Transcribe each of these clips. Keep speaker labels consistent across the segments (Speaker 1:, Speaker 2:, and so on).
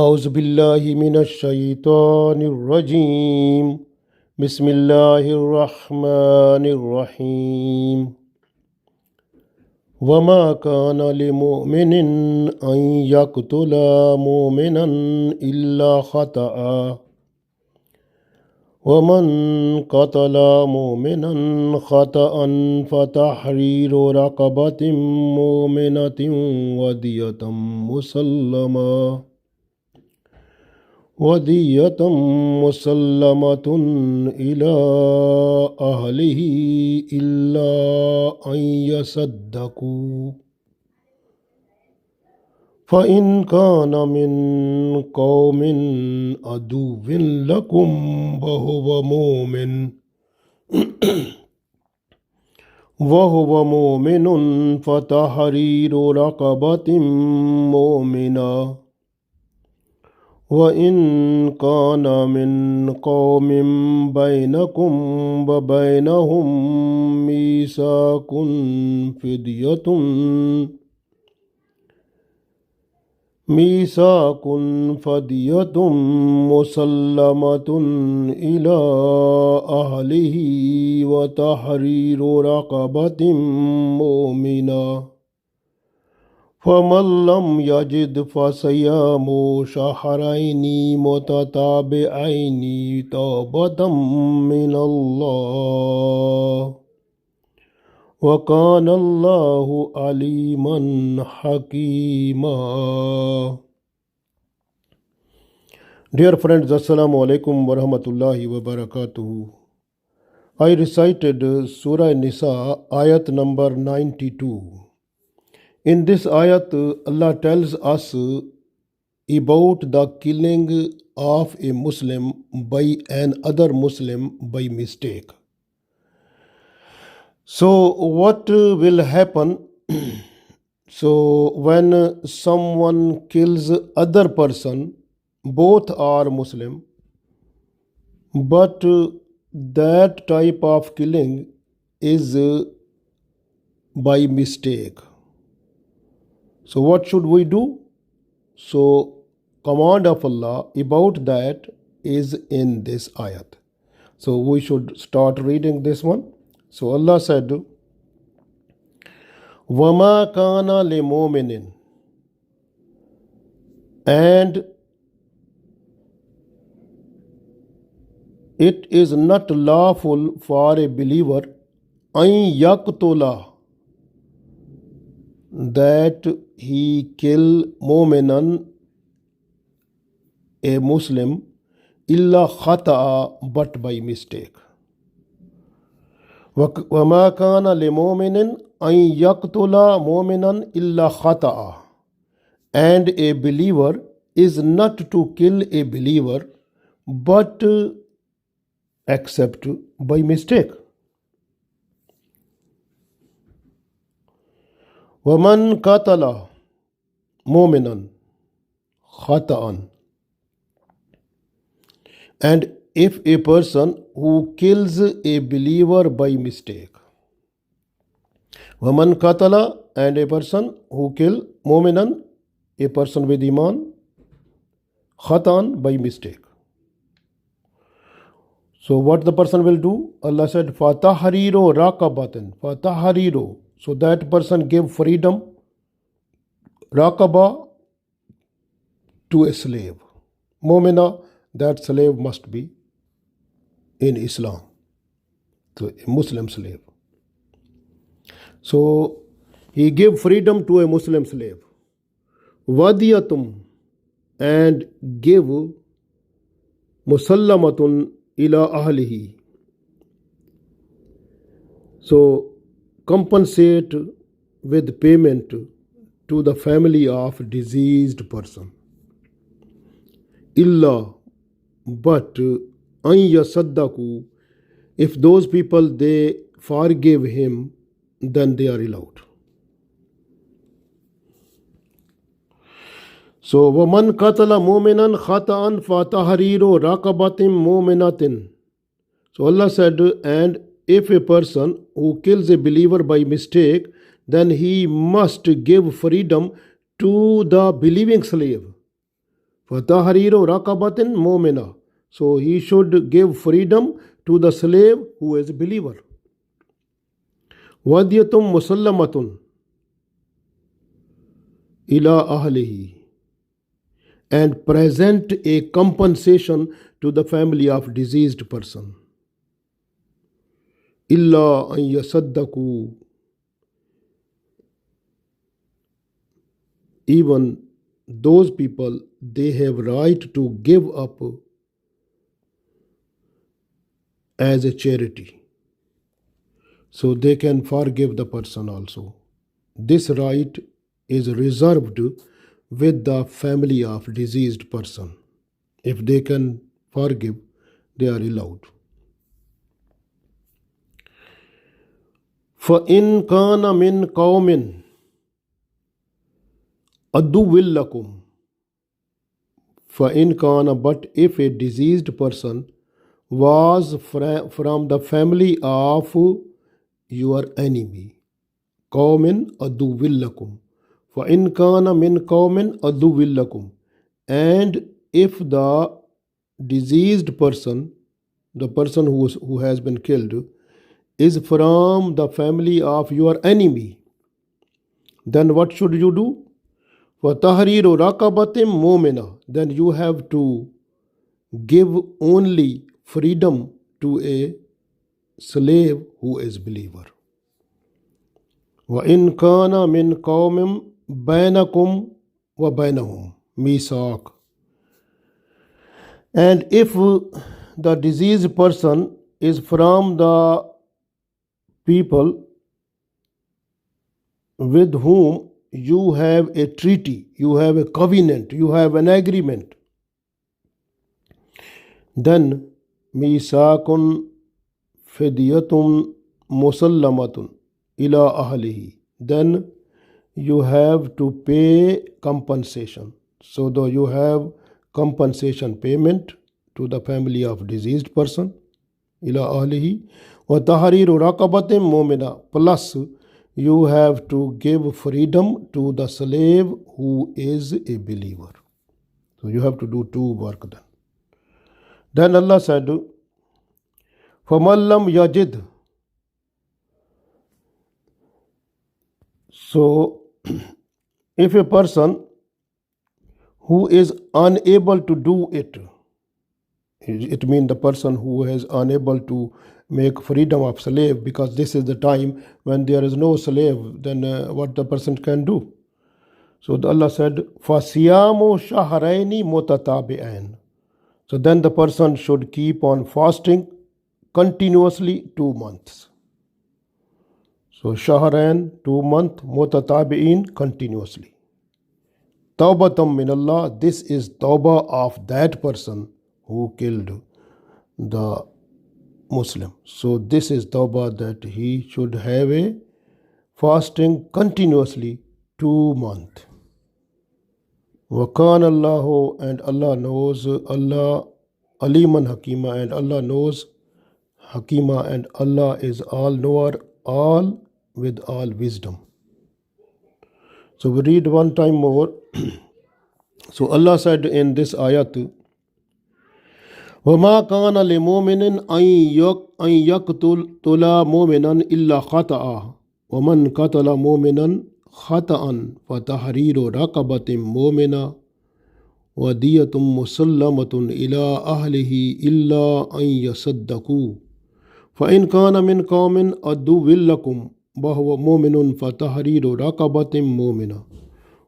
Speaker 1: أعوذ بالله من الشيطان الرجيم بسم الله الرحمن الرحيم وما كان لمؤمن أن يقتل مؤمنا إلا خطأ ومن قتل مؤمنا خطأ فتحرير رقبة مؤمنة ودية مسلمة إلى أهله إلا أن يصدقوا فإن كان من قوم عدو لكم وهو مؤمن فتحرير رقبة مؤمنة وإن كان من قوم بينكم وبينهم ميثاق فدية مسلمة إلى أهله وتحرير رقبة مؤمنة فمن لم يجد فصيام شهرين متتابعين توبة من الله وكان الله عليما حكيما. Dear friends, Assalamu alaikum wa rahmatullahi wa barakatuh. I recited Surah An-Nisa, Ayat number 92. In this ayat, Allah tells us about the killing of a Muslim by another Muslim by mistake. So what will happen? So when someone kills other person, both are Muslim, but that type of killing is by mistake. So what should we do? So command of Allah about that is in this ayat. So we should start reading this one. So Allah said, وَمَا كَانَ لِمُؤْمِنٍ, and it is not lawful for a believer أَن يَقْتُلَ, that he kill mu'minan, a Muslim, illa khata'a, but by mistake. وَمَا كَانَ لِمُؤْمِنٍ أَن يَقْتُلَ مُؤْمِنًا إِلَّا خَطَأً, and a believer is not to kill a believer but except by mistake. وَمَنْ قَتَلَ مُؤْمِنًا خَطَأً, and if a person who kills a believer by mistake. وَمَنْ قَتَلَ, and a person who kill مُؤْمِنًا, a person with iman, خَطَأً, by mistake. So what the person will do? Allah said, فَتَحْرِيرُ رَقَبَةٍ, فَتَحْرِيرُ, so that person give freedom, raqaba, to a slave. Mu'mina, that slave must be in Islam, so a Muslim slave. So he gave freedom to a Muslim slave. Wadiyatum, and give musallamatun ila ahlihi, so compensate with payment to the family of deceased person. Illa, but an yasaddaku, if those people they forgive him, then they are allowed. So وَمَنْ قَتَلَ مُؤْمِنًا خَطَأً فَتَحْرِيرُ رَقَبَةٍ مُؤْمِنَةٍ. So Allah said, and if a person who kills a believer by mistake, then he must give freedom to the believing slave. فَتَحْرِيرُ رَقَبَةٍ مُؤْمِنَةٍ. So he should give freedom to the slave who is a believer. وَدْيَةٌ مُسَلَّمَةٌ إِلَىٰ أَهْلِهِ. And present a compensation to the family of deceased person. إِلَّا أَن يَصَدَّقُوا. Even those people, they have right to give up as a charity. So they can forgive the person also. This right is reserved with the family of deceased person. If they can forgive, they are allowed. فَإِنْ كَانَ مِنْ قَوْمٍ عَدُوٍّ لَكُمْ. فَإِنْ كَانَ. But if a deceased person was from the family of your enemy. قَوْمٍ عَدُوٍّ لَكُمْ. فَإِنْ كَانَ مِنْ قَوْمٍ عَدُوٍّ لَكُمْ. And if the deceased person, the person who has been killed, is from the family of your enemy, then what should you do? وَتَحْرِيرُ رَقَبَةٍ مُؤْمِنَةٍ. Then you have to give only freedom to a slave who is believer. وَإِنْ كَانَ مِنْ قَوْمٍ بَيْنَكُمْ وَبَيْنَهُمْ مِيثَاقٌ. And if the deceased person is from the people with whom you have a treaty, you have a covenant, you have an agreement, then مِيثَاقٌ فِدْيَةٌ مُسَلَّمَةٌ إِلَىٰ أَهْلِهِ. Then you have to pay compensation. So though you have compensation payment to the family of deceased person, إِلَىٰ أَهْلِهِ. وَتَحْرِيرُ رَقَبَةٍ مُؤْمِنَةٍ. Plus you have to give freedom to the slave who is a believer. So you have to do two work then. Then Allah said, فَمَنْ لَمْ يَجِدْ. So if a person who is unable to do it, it means the person who is unable to make freedom of slave, because this is the time when there is no slave, then what the person can do? So Allah said, فَصِيَامُ شَهْرَيْنِ مُتَتَابِعَيْنِ. So then the person should keep on fasting continuously 2 months. So Shahrain, 2 months, mutatabi'in, continuously. Tawbatam min Allah. This is tawbah of that person who killed the Muslim. So this is tawbah, that he should have a fasting continuously 2 months. Wakan Allahu, and Allah knows, Allah Aliman Hakima, and Allah knows Hakima, and Allah is all knower, all with all wisdom. So we read one time more. So Allah said in this ayat, وَمَا كَانَ لِمُؤْمِنٍ أَن يَقْتُلَ مُؤْمِنًا إِلَّا خَطَأً وَمَنْ قَتَلَ مُؤْمِنًا خَطَأً فَتَحْرِيرُ رَقَبَةٍ مُؤْمِنَةٍ وَدِيَةٌ مُسَلَّمَةٌ إِلَىٰ أَهْلِهِ إِلَّا أَن يَصَدَّقُوا فَإِنْ كَانَ مِنْ قَوْمٍ عَدُوٍّ لَكُمْ وَهُوَ مُؤْمِنٌ فَتَحْرِيرُ رَقَبَةٍ مُؤْمِنَةٍ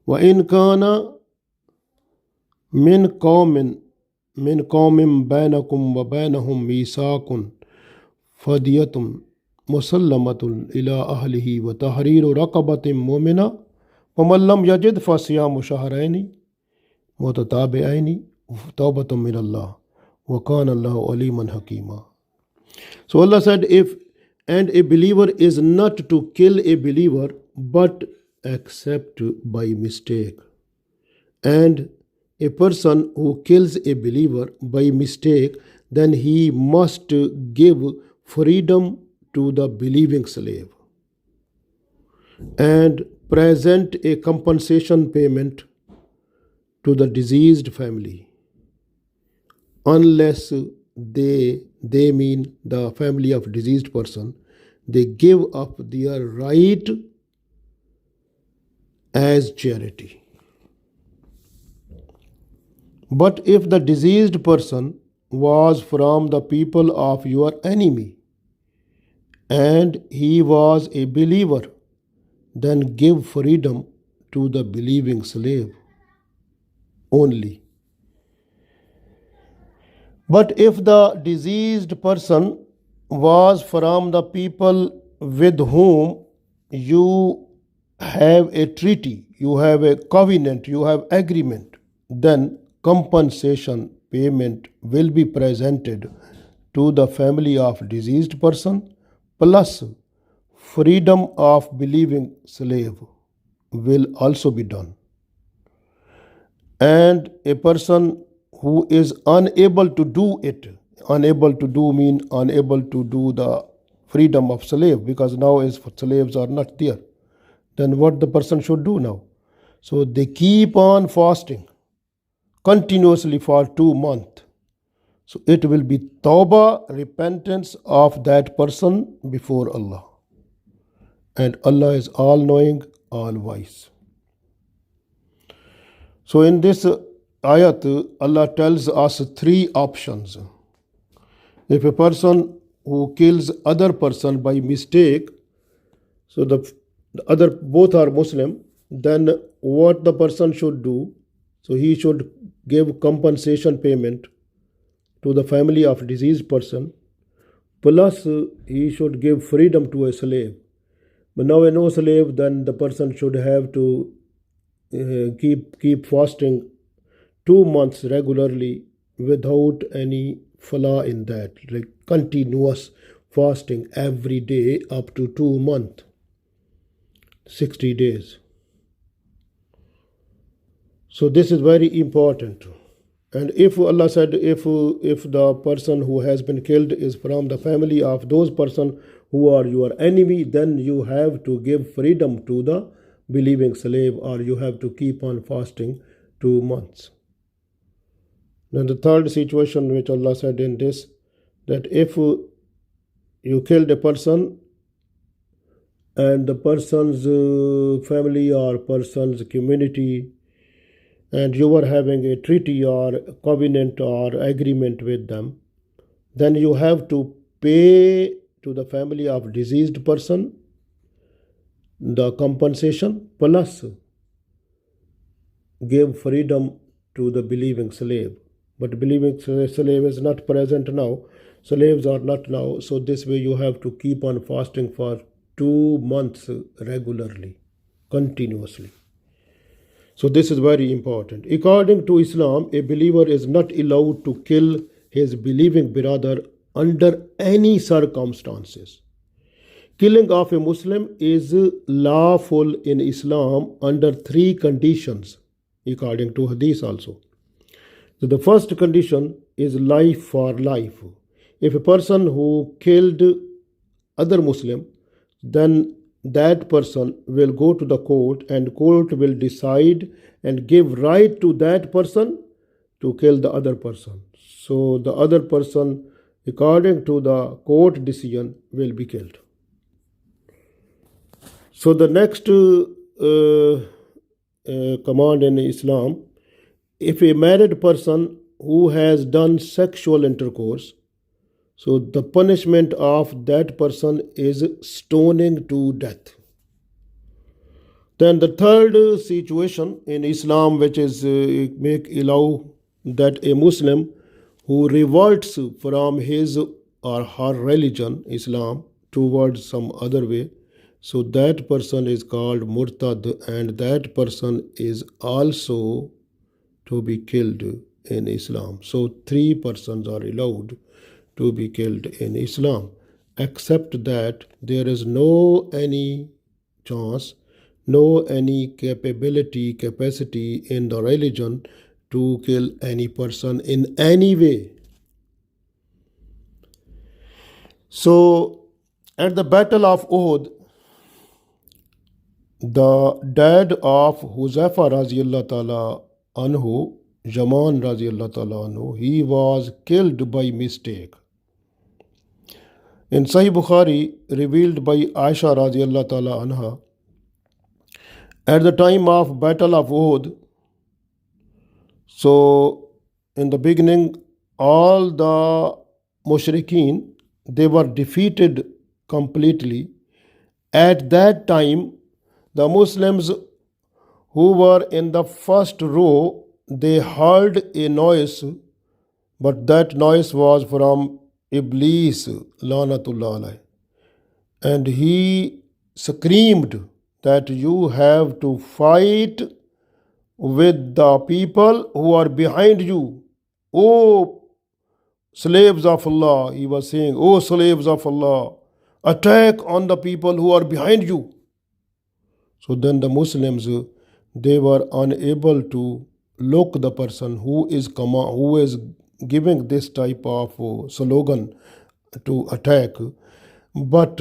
Speaker 1: وَإِنْ كَانَ من قوم بينكم وبينهم ميثاق فدية مسلمة إلى أهله وتحرير رقبة مؤمنة ومن لم يجد فصيام شهرين متتابعين توبة من الله وكان الله عليما حكيما. So Allah said, if and a believer is not to kill a believer but except by mistake, and a person who kills a believer by mistake, then he must give freedom to the believing slave and present a compensation payment to the deceased family, unless they mean the family of deceased person, they give up their right as charity. But if the deceased person was from the people of your enemy and he was a believer, then give freedom to the believing slave only. But if the deceased person was from the people with whom you have a treaty, you have a covenant, you have agreement, then compensation payment will be presented to the family of deceased person, plus freedom of believing slave will also be done. And a person who is unable to do it, unable to do the freedom of slave, because now as slaves are not there, then what the person should do now? So they keep on fasting continuously for 2 months. So it will be tawbah, repentance of that person before Allah. And Allah is all knowing, all wise. So in this ayat, Allah tells us 3 options. If a person who kills other person by mistake, so the other both are Muslim, then what the person should do? So he should give compensation payment to the family of deceased person, plus he should give freedom to a slave. But now a no slave, then the person should have to keep fasting 2 months regularly without any flaw in that, like continuous fasting every day up to 2 months, 60 days. So this is very important. And if Allah said, if the person who has been killed is from the family of those person who are your enemy, then you have to give freedom to the believing slave, or you have to keep on fasting 2 months. Then the third situation which Allah said in this, that if you killed a person and the person's family or person's community, and you were having a treaty or covenant or agreement with them, then you have to pay to the family of deceased person the compensation, plus give freedom to the believing slave. But believing slave is not present now, slaves are not now, so this way you have to keep on fasting for 2 months regularly, continuously. So this is very important. According to Islam, a believer is not allowed to kill his believing brother under any circumstances. Killing of a Muslim is lawful in Islam under 3 conditions, according to Hadith also. So the first condition is life for life. If a person who killed other Muslim, then that person will go to the court, and court will decide and give right to that person to kill the other person. So the other person, according to the court decision, will be killed. So the next command in Islam, if a married person who has done sexual intercourse, so the punishment of that person is stoning to death. Then the third situation in Islam, which is allow that a Muslim who reverts from his or her religion, Islam, towards some other way, so that person is called murtad, and that person is also to be killed in Islam. So 3 persons are allowed to be killed in Islam, except that there is no any chance, no any capacity in the religion to kill any person in any way. So at the Battle of Uhud, the dad of Huzaifa Raziallahu Ta'ala anhu, Jaman radiallahu ta'ala anhu, he was killed by mistake. In Sahih Bukhari, revealed by Aisha radiallahu ta'ala anha, at the time of Battle of Uhud, so in the beginning, all the mushrikeen, they were defeated completely. At that time, the Muslims who were in the first row, they heard a noise, but that noise was from Iblis, Lanatullah alayh. And he screamed that you have to fight with the people who are behind you. Oh, slaves of Allah, he was saying, oh, slaves of Allah, attack on the people who are behind you. So then the Muslims, they were unable to look the person who is giving this type of slogan to attack, but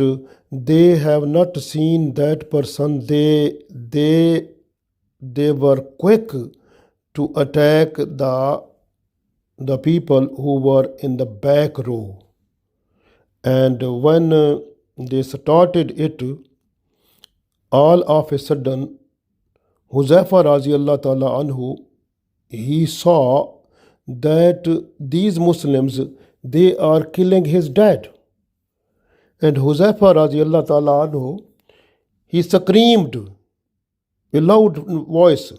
Speaker 1: they have not seen that person. They were quick to attack the people who were in the back row. And when they started it, all of a sudden, Huzaifa radiallahu ta'ala anhu, he saw that these Muslims, they are killing his dad. And Huzaifa radiallahu ta'ala anhu, he screamed a loud voice,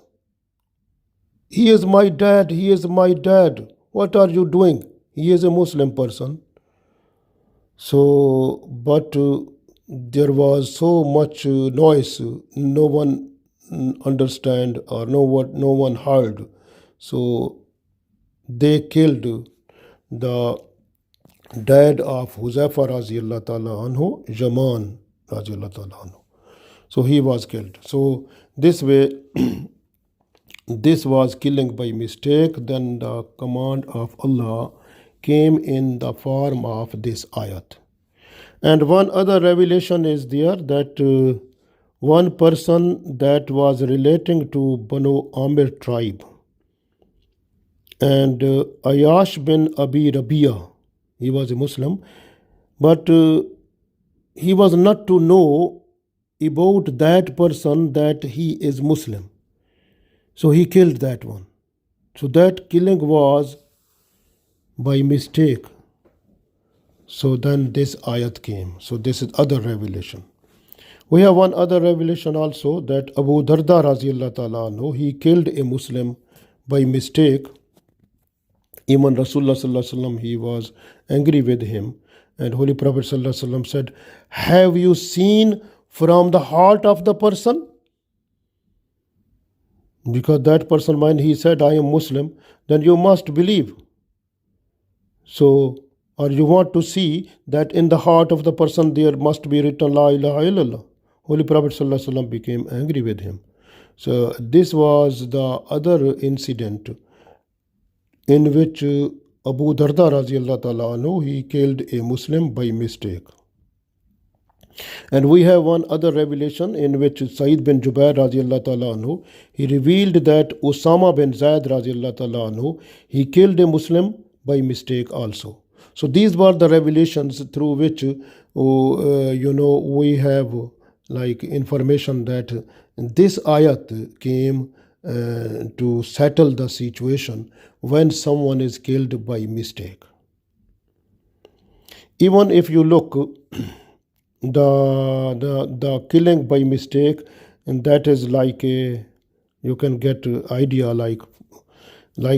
Speaker 1: he is my dad, he is my dad. What are you doing? He is a Muslim person. So, but there was so much noise, no one understand or no one heard. So they killed the dad of Huzaifa radiallahu ta'ala anhu, Jaman radiallahu ta'ala anhu. So he was killed. So this way, this was killing by mistake. Then the command of Allah came in the form of this ayat. And one other revelation is there that one person that was relating to Banu Amir tribe, and Ayash bin Abi Rabia, he was a Muslim, but he was not to know about that person that he is Muslim. So he killed that one. So that killing was by mistake. So then this ayat came. So this is other revelation. We have one other revelation also, that Abu Darda radiallahu ta'ala anhu, he killed a Muslim by mistake. Even Rasulullah sallallahu alaihi wasallam, he was angry with him. And Holy Prophet sallallahu alaihi wasallam said, have you seen from the heart of the person? Because that person, when he said, I am Muslim, then you must believe. So, or you want to see that in the heart of the person there must be written La ilaha illallah. Holy Prophet sallallahu alaihi wasallam became angry with him. So this was the other incident in which Abu Darda radiallahu ta'ala anhu, he killed a Muslim by mistake. And we have one other revelation in which Sa'id bin Jubair radiallahu ta'ala anhu, he revealed that Usama bin Zaid radiallahu ta'ala anhu, he killed a Muslim by mistake also. So these were the revelations through which we have like information that this ayat came to settle the situation when someone is killed by mistake. Even if you look the killing by mistake, and that is like you can get idea like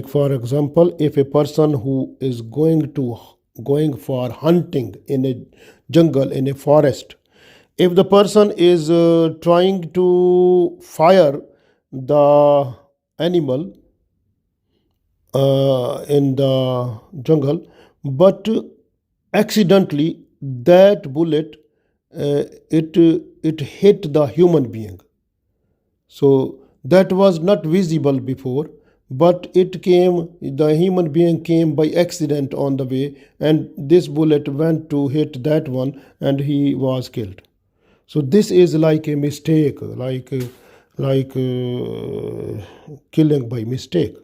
Speaker 1: for example, if a person who is going for hunting in a jungle, in a forest, if the person is trying to fire the animal in the jungle, but accidentally that bullet it hit the human being. So that was not visible before, but the human being came by accident on the way, and this bullet went to hit that one and he was killed. So this is like a mistake, like like killing by mistake.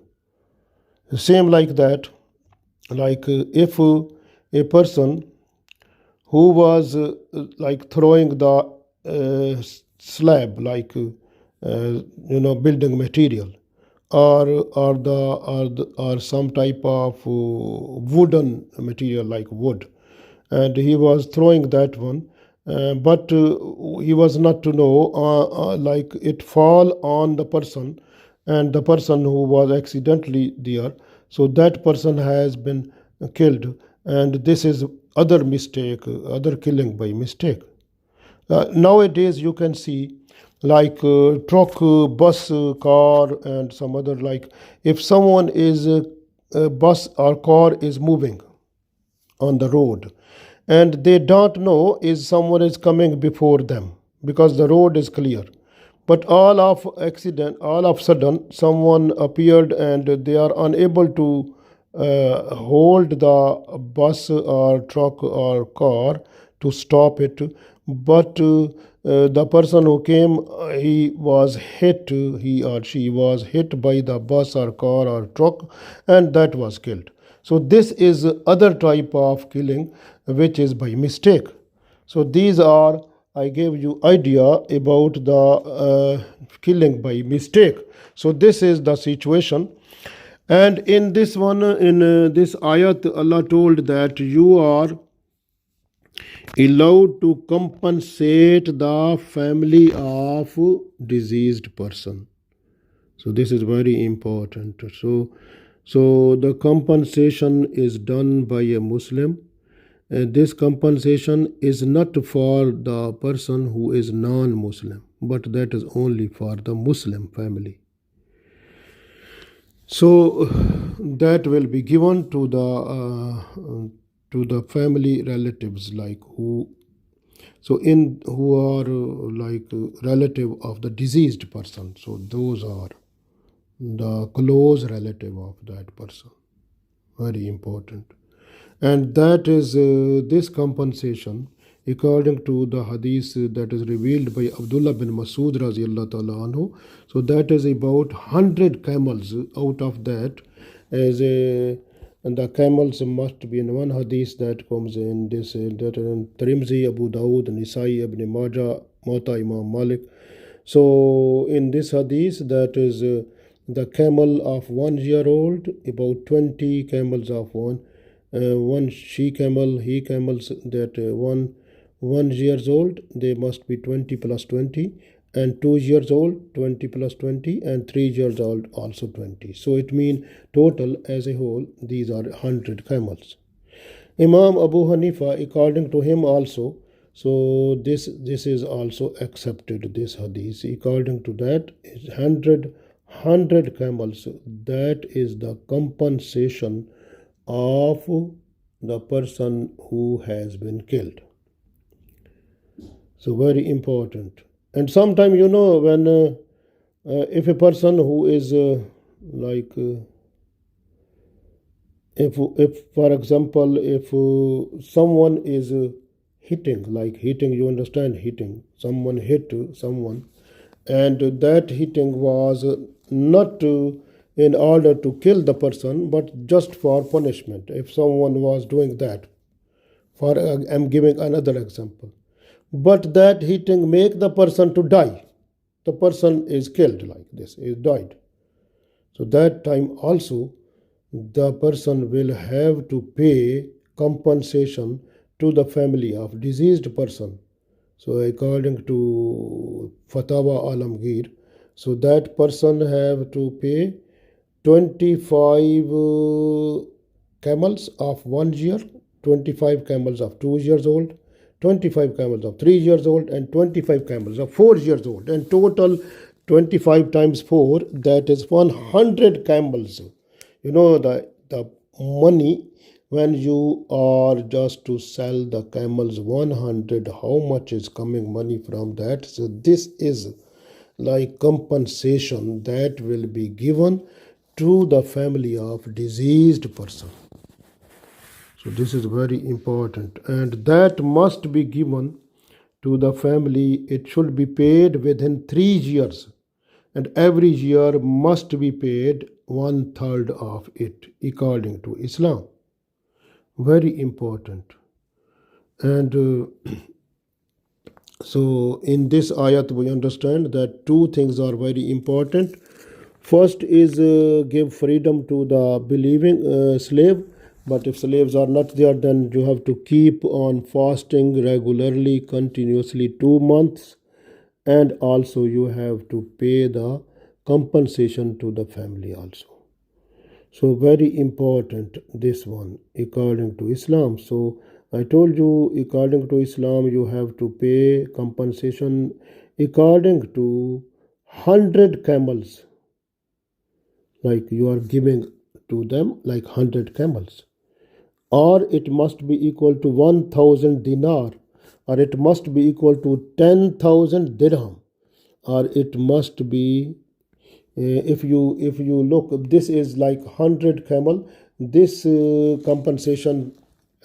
Speaker 1: Same like that, like if a person who was like throwing the slab, like building material, or some type of wooden material like wood, and he was throwing that one, but he was not to know, like it fall on the person, and the person who was accidentally there, so that person has been killed, and this is other mistake, other killing by mistake. Nowadays you can see, like truck, bus, car, and some other, like if someone is bus or car is moving on the road, and they don't know is someone is coming before them because the road is clear, but all of sudden someone appeared and they are unable to hold the bus or truck or car to stop it, but the person who came, he or she was hit by the bus or car or truck, and that was killed. So this is other type of killing which is by mistake. So these are, I gave you idea about the killing by mistake. So this is the situation. And in this one, in this ayat, Allah told that you are allowed to compensate the family of deceased person. So this is very important. So the compensation is done by a Muslim. This compensation is not for the person who is non-Muslim, but that is only for the Muslim family. So that will be given to the family relatives, like who are like relative of the deceased person. So those are the close relative of that person. Very important. And that is this compensation, according to the hadith that is revealed by Abdullah bin Masud radiallahu ta'ala anhu. So that is about 100 camels. Out of that, and the camels must be in one hadith that comes in this, that in Tirmidhi, Abu Dawud, Nisai, Ibn Majah, Muwatta Imam Malik. So in this hadith, that is the camel of 1 year old, about 20 camels of one she camel, he camels, that 1 years old, they must be 20 plus 20, and 2 years old 20 plus 20, and 3 years old also 20. So it means total as a whole these are 100 camels. Imam Abu Hanifa, according to him also, so this is also accepted, this hadith, according to that is 100 camels, that is the compensation of the person who has been killed. So very important. And sometimes when if a person who is like if for example, if someone is hitting, like hitting, you understand, hitting, someone hit someone, and that hitting was not in order to kill the person, but just for punishment. If someone was doing that, for I'm giving another example, but that hitting make the person to die, the person is killed like this, is died. So that time also the person will have to pay compensation to the family of deceased person. So according to Fatawa Alamgir, so that person have to pay 25 camels of 1 year, 25 camels of 2 years old, 25 camels of 3 years old, and 25 camels of 4 years old, and total 25 times 4, that is 100 camels. The money, when you are just to sell the camels 100, how much is coming money from that? So this is like compensation that will be given to the family of deceased person. So this is very important, and that must be given to the family. It should be paid within 3 years. and every year must be paid 1/3 of it according to Islam. Very important. And so in this ayat we understand that two things are very important. First is give freedom to the believing slave, but if slaves are not there, then you have to keep on fasting regularly, continuously 2 months, and also you have to pay the compensation to the family also. So very important this one according to Islam. So I told you according to Islam you have to pay compensation according to 100 camels, like you are giving to them like 100 camels, or it must be equal to 1000 dinar, or it must be equal to 10,000 dirham, or it must be if you look, this is like 100 camel. This compensation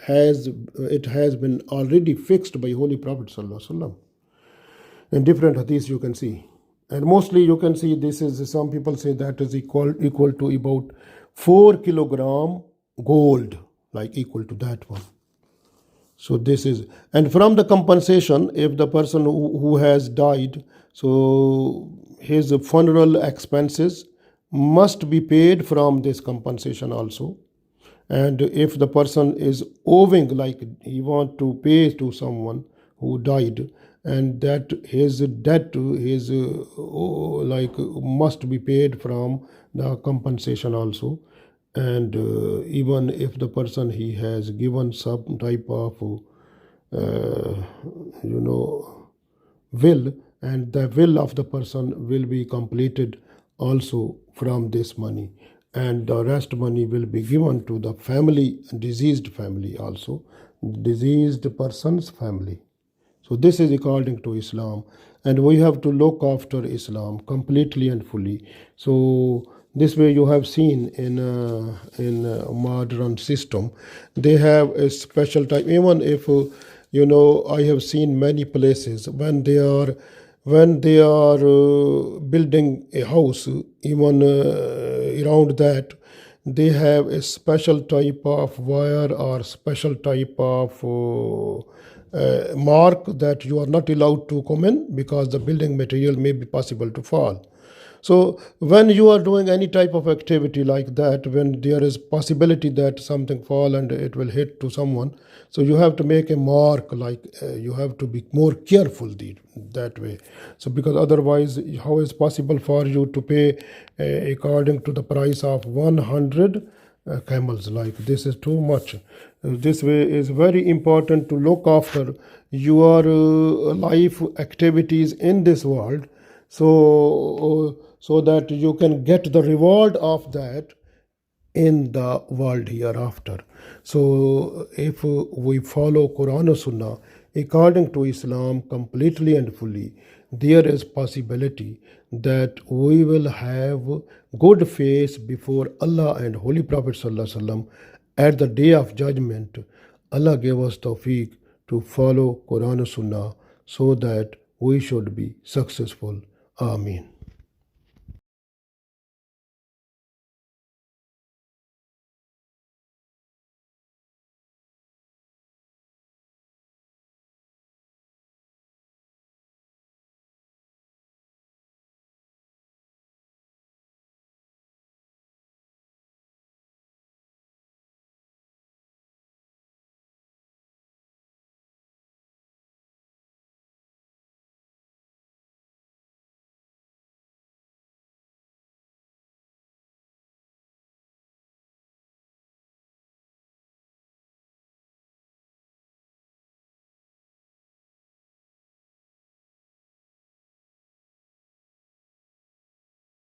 Speaker 1: has been already fixed by Holy Prophet Sallallahu Alaihi Wasallam. In different hadiths you can see, and mostly you can see this is, some people say that is equal to about 4 kilogram gold, like equal to that one. So this is, and from the compensation, if the person who has died, so his funeral expenses must be paid from this compensation also. And if the person is owing, like he want to pay to someone who died, and that his debt his like must be paid from the compensation also. And even if the person he has given some type of will, and the will of the person will be completed also from this money, and the rest money will be given to the family, deceased family also, deceased person's family. So this is according to Islam, and we have to look after Islam completely and fully. So this way you have seen in modern system, they have a special time. Even if I have seen many places when they are building a house, even around that they have a special type of wire or special type of mark that you are not allowed to come in, because the building material may be possible to fall. So when you are doing any type of activity like that, when there is possibility that something fall and it will hit to someone, so you have to make a mark, like you have to be more careful that way. So because otherwise, how is possible for you to pay according to the price of 100 camels? Like this is too much. This way is very important to look after your life activities in this world, so that you can get the reward of that in the world hereafter. So if we follow Quran or Sunnah according to Islam completely and fully, there is possibility that we will have good face before Allah and Holy Prophet Sallallahu Alaihi Wasallam at the day of judgment. Allah gave us tawfiq to follow Quran and Sunnah so that we should be successful. Ameen.